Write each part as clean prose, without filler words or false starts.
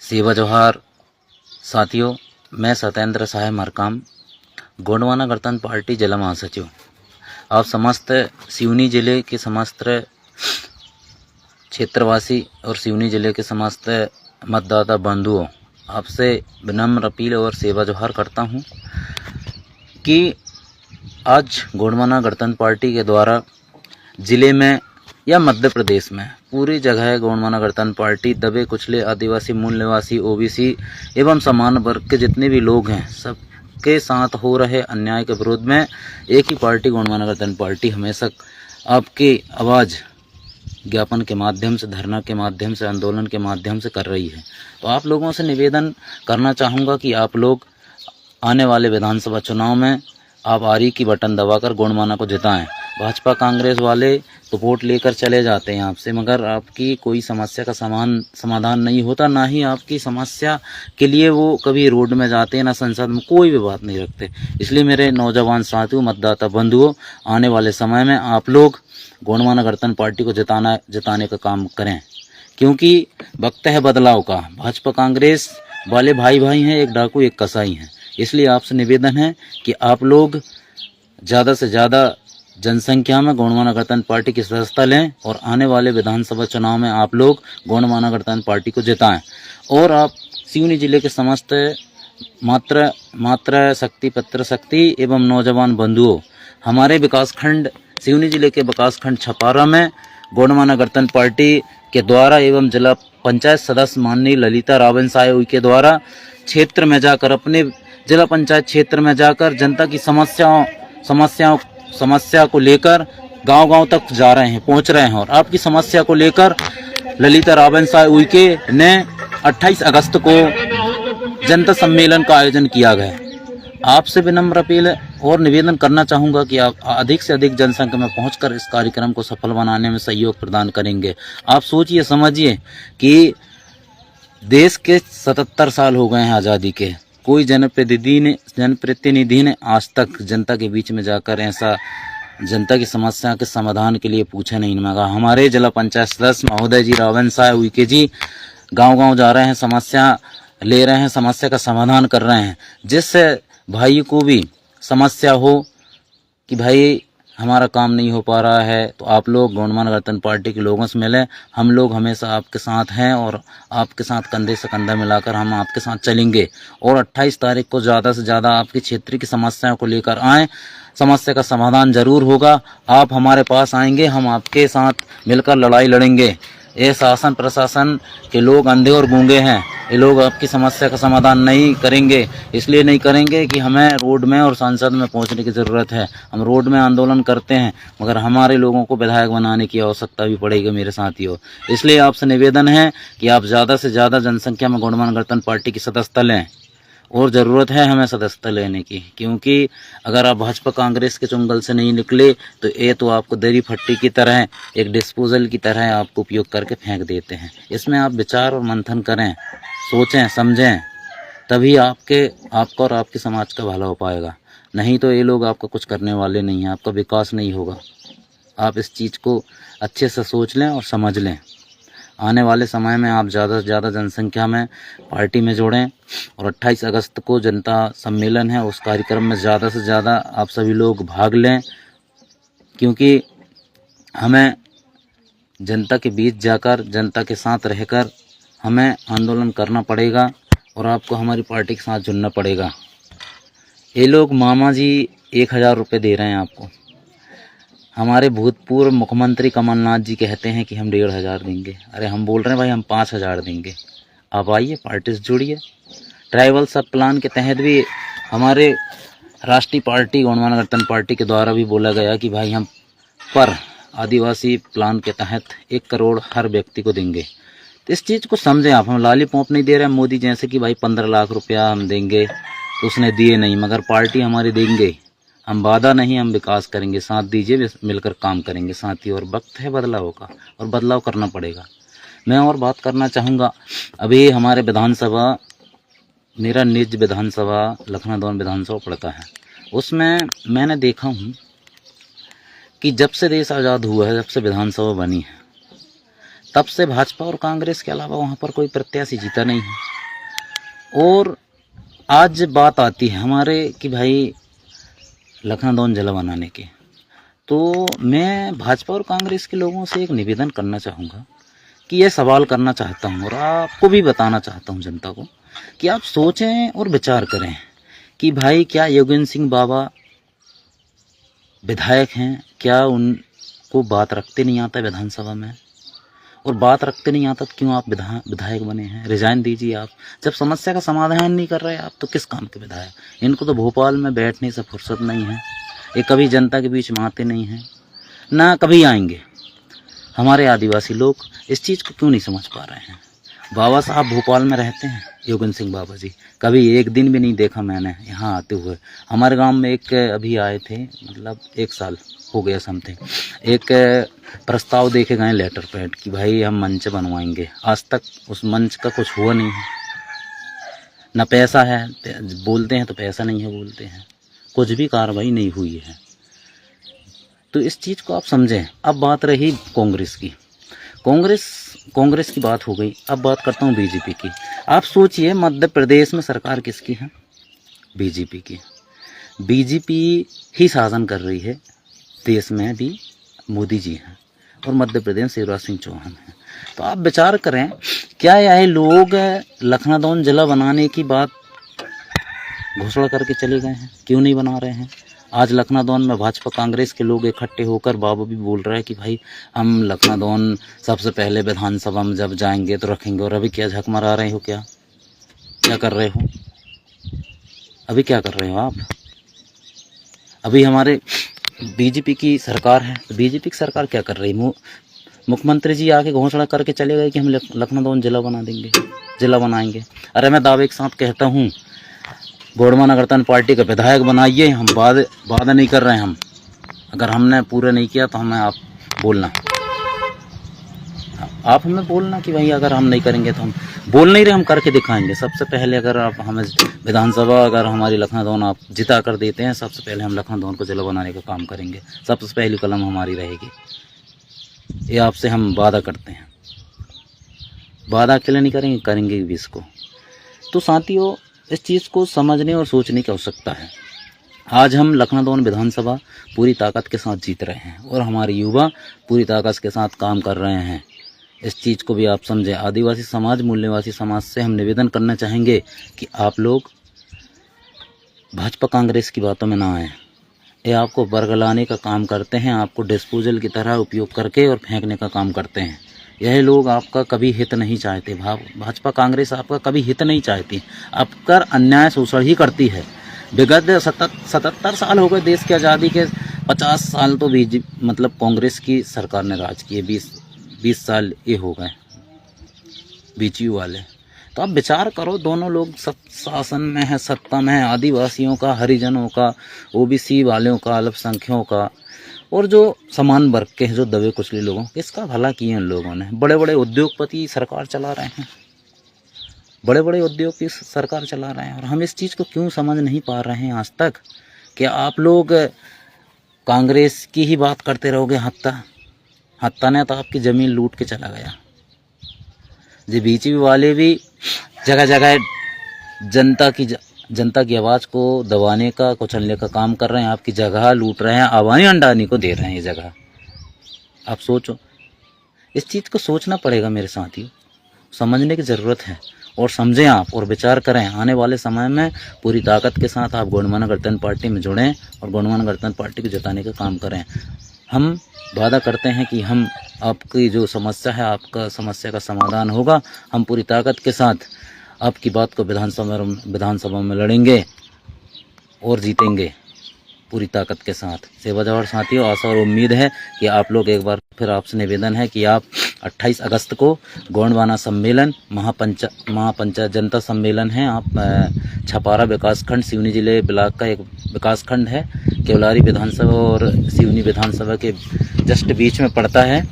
सेवा जोहार साथियों, मैं सत्येंद्र साहे मरकाम, गोंडवाना गणतंत्र पार्टी जिला महासचिव। आप समस्त सिवनी जिले के समस्त क्षेत्रवासी और सिवनी जिले के समस्त मतदाता बंधुओं, आपसे विनम्र अपील और सेवा जोहार करता हूं कि आज गोंडवाना गणतंत्र पार्टी के द्वारा जिले में या मध्य प्रदेश में पूरी जगह गोंडवाना गणतंत्र पार्टी दबे कुचले आदिवासी, मूल निवासी, ओबीसी एवं समान वर्ग के जितने भी लोग हैं सबके साथ हो रहे अन्याय के विरोध में एक ही पार्टी गोंडवाना गणतंत्र पार्टी हमेशा आपकी आवाज़ ज्ञापन के माध्यम से, धरना के माध्यम से, आंदोलन के माध्यम से कर रही है। तो आप लोगों से निवेदन करना चाहूँगा कि आप लोग आने वाले विधानसभा चुनाव में आप आरी की बटन दबाकर गोंडवाना को जिताएं। भाजपा कांग्रेस वाले तो वोट लेकर चले जाते हैं आपसे, मगर आपकी कोई समस्या का समाधान नहीं होता, ना ही आपकी समस्या के लिए वो कभी रोड में जाते हैं, ना संसद में कोई भी बात नहीं रखते। इसलिए मेरे नौजवान साथियों, मतदाता बंधुओं, आने वाले समय में आप लोग गोंडवाना गणतंत्र पार्टी को जिताने का काम करें, क्योंकि वक्त है बदलाव का। भाजपा कांग्रेस वाले भाई भाई हैं, एक डाकू एक कसाई हैं। इसलिए आपसे निवेदन है कि आप लोग ज़्यादा से ज़्यादा जनसंख्या में गोंडवाना गणतंत्र पार्टी की सदस्यता लें और आने वाले विधानसभा चुनाव में आप लोग गोंडवाना गणतंत्र पार्टी को जिताएं। और आप सिवनी जिले के समस्त मात्र शक्ति, पत्र शक्ति एवं नौजवान बंधुओं, हमारे विकासखंड सिवनी जिले के विकासखंड छपारा में गोंडवाना गणतंत्र पार्टी के द्वारा एवं जिला पंचायत सदस्य माननीय ललिता रावण साय के द्वारा क्षेत्र में जाकर, अपने जिला पंचायत क्षेत्र में जाकर जनता की समस्या को लेकर गांव-गांव तक जा रहे हैं, पहुंच रहे हैं। और आपकी समस्या को लेकर ललिता रावण साय उइके ने 28 अगस्त को जनता सम्मेलन का आयोजन किया गया। आपसे विनम्र अपील और निवेदन करना चाहूँगा कि आप अधिक से अधिक जनसंख्या में पहुंचकर इस कार्यक्रम को सफल बनाने में सहयोग प्रदान करेंगे। आप सोचिए समझिए कि देश के 77 साल हो गए हैं आज़ादी के, कोई जनप्रतिनिधि ने आज तक जनता के बीच में जाकर ऐसा जनता की समस्या के समाधान के लिए पूछा नहीं मांगा। हमारे जिला पंचायत सदस्य महोदय जी रावण साय उइके जी गांव-गांव जा रहे हैं, समस्या ले रहे हैं, समस्या का समाधान कर रहे हैं, जिससे भाई को भी समस्या हो कि भाई हमारा काम नहीं हो पा रहा है, तो आप लोग गोंडवाना गणतंत्र पार्टी के लोगों से मिलें। हम लोग हमेशा आपके साथ हैं और आपके साथ कंधे से कंधा मिलाकर हम आपके साथ चलेंगे। और 28 तारीख को ज़्यादा से ज़्यादा आपके क्षेत्र की समस्याओं को लेकर आएँ, समस्या का समाधान जरूर होगा। आप हमारे पास आएंगे, हम आपके साथ मिलकर लड़ाई लड़ेंगे। ये शासन प्रशासन के लोग अंधे और गूंगे हैं, ये लोग आपकी समस्या का समाधान नहीं करेंगे। इसलिए नहीं करेंगे कि हमें रोड में और संसद में पहुंचने की ज़रूरत है। हम रोड में आंदोलन करते हैं, मगर हमारे लोगों को विधायक बनाने की आवश्यकता भी पड़ेगी मेरे साथियों। इसलिए आपसे निवेदन है कि आप ज़्यादा से ज़्यादा जनसंख्या में गोंडवाना गणतंत्र पार्टी की सदस्यता लें, और ज़रूरत है हमें सदस्यता लेने की, क्योंकि अगर आप भाजपा कांग्रेस के चुंगल से नहीं निकले तो ये तो आपको दरी फट्टी की तरह, एक डिस्पोजल की तरह आपको उपयोग करके फेंक देते हैं। इसमें आप विचार और मंथन करें, सोचें, समझें, तभी आपका और आपके समाज का भला हो पाएगा। नहीं तो ये लोग आपका कुछ करने वाले नहीं हैं, आपका विकास नहीं होगा। आप इस चीज़ को अच्छे से सोच लें और समझ लें। आने वाले समय में आप ज़्यादा से ज़्यादा जनसंख्या में पार्टी में जोड़ें और 28 अगस्त को जनता सम्मेलन है, उस कार्यक्रम में ज़्यादा से ज़्यादा आप सभी लोग भाग लें, क्योंकि हमें जनता के बीच जाकर, जनता के साथ रहकर हमें आंदोलन करना पड़ेगा और आपको हमारी पार्टी के साथ जुड़ना पड़ेगा। ये लोग मामा जी 1000 रुपये दे रहे हैं आपको, हमारे भूतपूर्व मुख्यमंत्री कमलनाथ जी कहते हैं कि हम 1500 देंगे। अरे हम बोल रहे हैं भाई हम 5000 देंगे। आप आइए, पार्टी से जुड़िए। ट्राइबल सब प्लान के तहत भी हमारे राष्ट्रीय पार्टी गोंडवाना गणतंत्र पार्टी के द्वारा भी बोला गया कि भाई हम पर आदिवासी प्लान के तहत 1 करोड़ हर व्यक्ति को देंगे। तो इस चीज़ को समझें आप। हम लालीपॉप नहीं दे रहे हैं मोदी जैसे कि भाई 15 लाख रुपया हम देंगे, तो उसने दिए नहीं, मगर पार्टी हमारी देंगे। हम वादा नहीं, हम विकास करेंगे। साथ दीजिए, मिलकर काम करेंगे साथी। और वक्त है बदलाव का, और बदलाव करना पड़ेगा। मैं और बात करना चाहूँगा, अभी हमारे विधानसभा, मेरा निज विधानसभा लखनादौन विधानसभा पड़ता है, उसमें मैंने देखा हूँ कि जब से देश आज़ाद हुआ है, जब से विधानसभा बनी है, तब से भाजपा और कांग्रेस के अलावा वहाँ पर कोई प्रत्याशी जीता नहीं है। और आज बात आती है हमारे कि भाई लखनऊ जिला बनाने की, तो मैं भाजपा और कांग्रेस के लोगों से एक निवेदन करना चाहूँगा कि यह सवाल करना चाहता हूँ और आपको भी बताना चाहता हूँ जनता को कि आप सोचें और विचार करें कि भाई क्या योगेंद्र सिंह बाबा विधायक हैं, क्या उनको बात रखते नहीं आता विधानसभा में? और बात रखते नहीं आता तो क्यों आप विधायक बने हैं? रिजाइन दीजिए आप। जब समस्या का समाधान नहीं कर रहे आप तो किस काम के विधायक? इनको तो भोपाल में बैठने से फुर्सत नहीं है, ये कभी जनता के बीच में आते नहीं हैं, ना कभी आएंगे। हमारे आदिवासी लोग इस चीज़ को क्यों नहीं समझ पा रहे हैं? बाबा साहब भोपाल में रहते हैं, योगेंद्र सिंह बाबा जी, कभी एक दिन भी नहीं देखा मैंने यहाँ आते हुए। हमारे गांव में एक अभी आए थे, मतलब 1 साल हो गया समथिंग, एक प्रस्ताव देके गए लेटर पैड कि भाई हम मंच बनवाएंगे। आज तक उस मंच का कुछ हुआ नहीं है, न पैसा है, बोलते हैं तो पैसा नहीं है बोलते हैं, कुछ भी कार्रवाई नहीं हुई है। तो इस चीज़ को आप समझें। अब बात रही कांग्रेस की, कांग्रेस की बात हो गई, अब बात करता हूँ बीजेपी की। आप सोचिए मध्य प्रदेश में सरकार किसकी है? बीजेपी की। बीजेपी ही शासन कर रही है, देश में भी मोदी जी हैं और मध्य प्रदेश में शिवराज सिंह चौहान हैं। तो आप विचार करें, क्या यह लोग लखनऊ जिला बनाने की बात घोषणा करके चले गए हैं? क्यों नहीं बना रहे हैं? आज लखनऊ में भाजपा कांग्रेस के लोग इकट्ठे होकर बाबा भी बोल रहे हैं कि भाई हम लखनऊ सबसे पहले विधानसभा में जब जाएंगे तो रखेंगे। और अभी क्या झक मरा रहे हो? क्या कर रहे हो? अभी क्या कर रहे हो आप? अभी हमारे बीजेपी की सरकार है, तो बीजेपी की सरकार क्या कर रही है? मुख्यमंत्री जी आके घोषणा करके चले गए कि हम लखनऊ जिला बना देंगे, जिला बनाएंगे। अरे मैं दावे के साथ कहता हूँ, गोंडवाना नगरतन पार्टी का विधायक बनाइए, हम वादा नहीं कर रहे हैं। हम अगर हमने पूरा नहीं किया तो हमें आप हमें बोलना कि भाई अगर हम नहीं करेंगे तो हम बोल नहीं रहे, हम करके दिखाएंगे। सबसे पहले अगर आप हमें विधानसभा अगर हमारी लखनऊ आप जिता कर देते हैं, सबसे पहले हम लखनऊ को जिला बनाने का काम करेंगे। सबसे पहली कलम हमारी रहेगी, ये आपसे हम वादा करते हैं। वादा अकेले नहीं करेंगे, करेंगे भी इसको। तो साथियों, इस चीज़ को समझने और सोचने की आवश्यकता है। आज हम लखनऊ विधानसभा पूरी ताकत के साथ जीत रहे हैं और हमारे युवा पूरी ताकत के साथ काम कर रहे हैं। इस चीज़ को भी आप समझें। आदिवासी समाज, मूल्यवासी समाज से हम निवेदन करना चाहेंगे कि आप लोग भाजपा कांग्रेस की बातों में ना आएँ। ये आपको बरगलाने का काम करते हैं, आपको डिस्पोजल की तरह उपयोग करके और फेंकने का काम करते हैं। यह लोग आपका कभी हित नहीं चाहते। भाजपा कांग्रेस आपका कभी हित नहीं चाहती, आपका अन्याय शोषण ही करती है। विगत 77 साल हो गए देश की आज़ादी के, 50 साल तो मतलब कांग्रेस की सरकार ने राज किए, 20 साल ये हो गए बीजेपी वाले। तो आप विचार करो, दोनों लोग शासन में है, सत्ता में है। आदिवासियों का, हरिजनों का, ओबीसी वालों का, अल्पसंख्यकों का और जो समान वर्ग के जो दबे कुचले लोगों, इसका भला किए उन लोगों ने। बड़े बड़े उद्योगपति सरकार चला रहे हैं, बड़े बड़े उद्योग की सरकार चला रहे हैं, और हम इस चीज़ को क्यों समझ नहीं पा रहे हैं आज तक? क्या आप लोग कांग्रेस की ही बात करते रहोगे? हत्ता ने तो आपकी ज़मीन लूट के चला गया। जी बीजेपी वाले भी जगह जगह जनता की आवाज़ को दबाने का, कुचलने का काम कर रहे हैं। आपकी जगह लूट रहे हैं, आवानी अंडानी को दे रहे हैं ये जगह। आप सोचो, इस चीज़ को सोचना पड़ेगा मेरे साथियों, समझने की ज़रूरत है। और समझें आप और विचार करें। आने वाले समय में पूरी ताकत के साथ आप गोंडवाना गणतंत्र पार्टी में जुड़ें और गोंडवाना गणतंत्र पार्टी को जिताने का काम करें। हम वादा करते हैं कि हम आपकी जो समस्या है, आपका समस्या का समाधान होगा। हम पूरी ताकत के साथ आपकी बात को विधानसभा में लड़ेंगे और जीतेंगे पूरी ताकत के साथ। सेवा जवाहर साथियों, आशा और उम्मीद है कि आप लोग, एक बार फिर आपसे निवेदन है कि आप 28 अगस्त को गोंडवाना सम्मेलन, महापंचायत जनता सम्मेलन है। आप छपारा विकासखंड, सिवनी जिले ब्लॉक का एक विकासखंड है, केवलारी विधानसभा और सिवनी विधानसभा के जस्ट बीच में पड़ता है।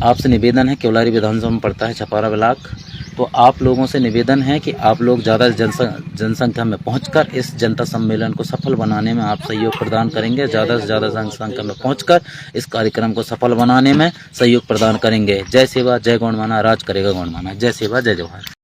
आपसे निवेदन है, केवलारी विधानसभा में पड़ता है छपारा ब्लॉक। तो आप लोगों से निवेदन है कि आप लोग ज़्यादा जनसंख्या में पहुंचकर इस जनता सम्मेलन को सफल बनाने में आप सहयोग प्रदान करेंगे। ज़्यादा से ज़्यादा जनसंख्या में पहुंचकर इस कार्यक्रम को सफल बनाने में सहयोग प्रदान करेंगे। जय सेवा, जय गोंडवाना, राज करेगा गोंडवाना। जय सेवा, जय जवाहर।